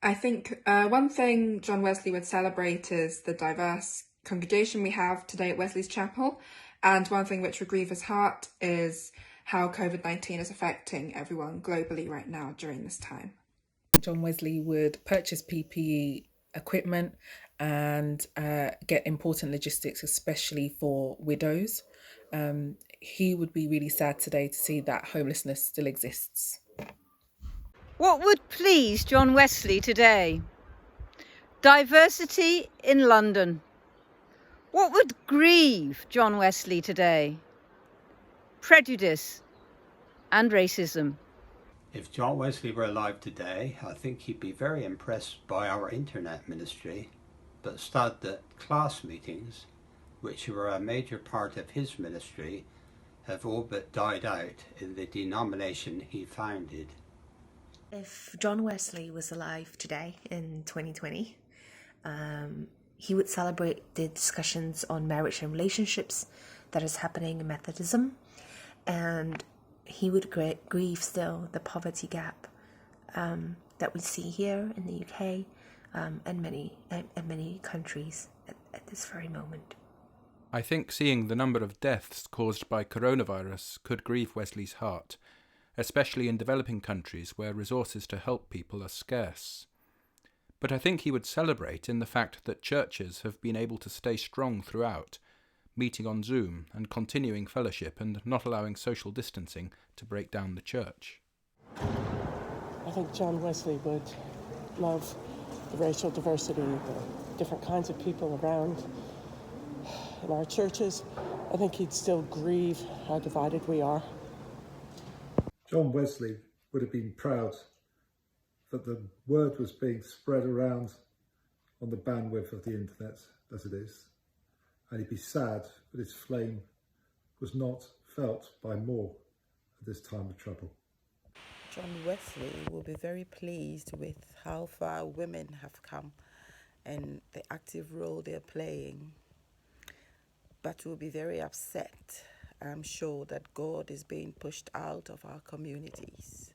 I think one thing John Wesley would celebrate is the diverse congregation we have today at Wesley's Chapel. And one thing which would grieve his heart is how COVID-19 is affecting everyone globally right now during this time. John Wesley would purchase PPE equipment and get important logistics, especially for widows. He would be really sad today to see that homelessness still exists. What would please John Wesley today? Diversity in London. What would grieve John Wesley today? Prejudice and racism. If John Wesley were alive today, I think he'd be very impressed by our internet ministry, but sad that class meetings, which were a major part of his ministry, have all but died out in the denomination he founded. If John Wesley was alive today in 2020, he would celebrate the discussions on marriage and relationships that is happening in Methodism, and he would grieve still the poverty gap that we see here in the UK and many countries at this very moment. I think seeing the number of deaths caused by coronavirus could grieve Wesley's heart, especially in developing countries where resources to help people are scarce. But I think he would celebrate in the fact that churches have been able to stay strong throughout, meeting on Zoom and continuing fellowship and not allowing social distancing to break down the church. I think John Wesley would love the racial diversity, the different kinds of people around in our churches. I think he'd still grieve how divided we are. John Wesley would have been proud that the word was being spread around on the bandwidth of the internet as it is. And he'd be sad that his flame was not felt by more at this time of trouble. John Wesley will be very pleased with how far women have come and the active role they're playing, but will be very upset, I'm sure, that God is being pushed out of our communities.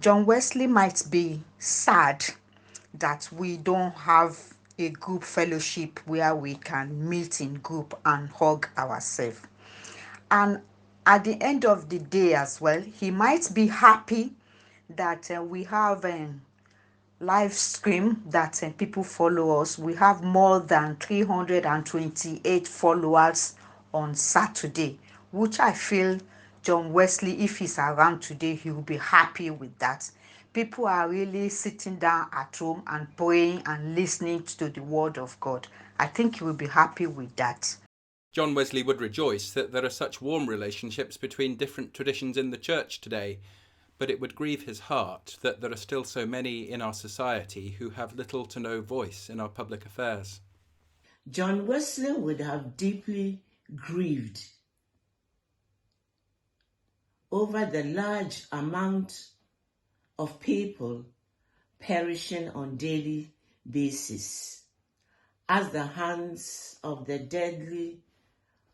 John Wesley might be sad that we don't have a group fellowship where we can meet in group and hug ourselves. And at the end of the day as well, he might be happy that we have a live stream that people follow us. We have more than 328 followers on Saturday, which I feel John Wesley, if he's around today, he will be happy with that. People are really sitting down at home and praying and listening to the word of God. I think he will be happy with that. John Wesley would rejoice that there are such warm relationships between different traditions in the church today, but it would grieve his heart that there are still so many in our society who have little to no voice in our public affairs. John Wesley would have deeply grieved over the large amount of people perishing on daily basis as the hands of the deadly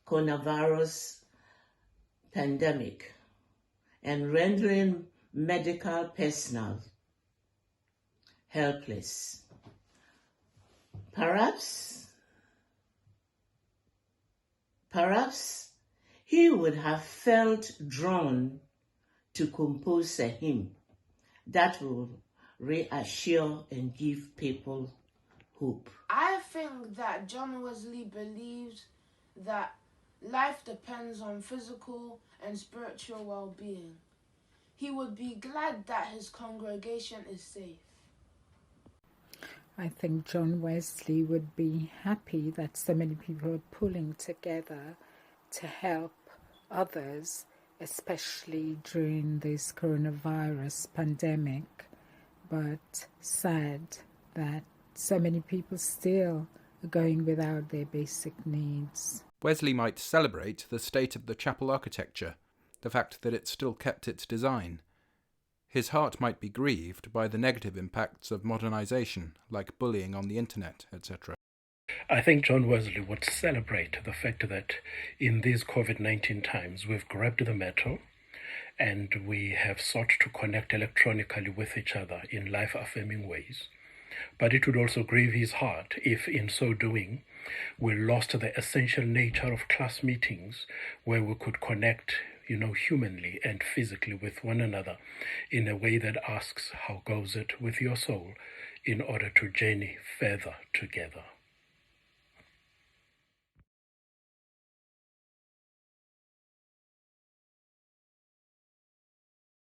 coronavirus pandemic and rendering medical personnel helpless. Perhaps he would have felt drawn to compose a hymn that will reassure and give people hope. I think that John Wesley believes that life depends on physical and spiritual well-being. He would be glad that his congregation is safe. I think John Wesley would be happy that so many people are pulling together to help others, especially during this coronavirus pandemic, but sad that so many people still are going without their basic needs. Wesley might celebrate the state of the chapel architecture, the fact that it still kept its design. His heart might be grieved by the negative impacts of modernisation, like bullying on the internet, etc. I think John Wesley would celebrate the fact that in these COVID-19 times we've grabbed the metal and we have sought to connect electronically with each other in life-affirming ways. But it would also grieve his heart if, in so doing, we lost the essential nature of class meetings where we could connect, humanly and physically with one another in a way that asks, how goes it with your soul, in order to journey further together.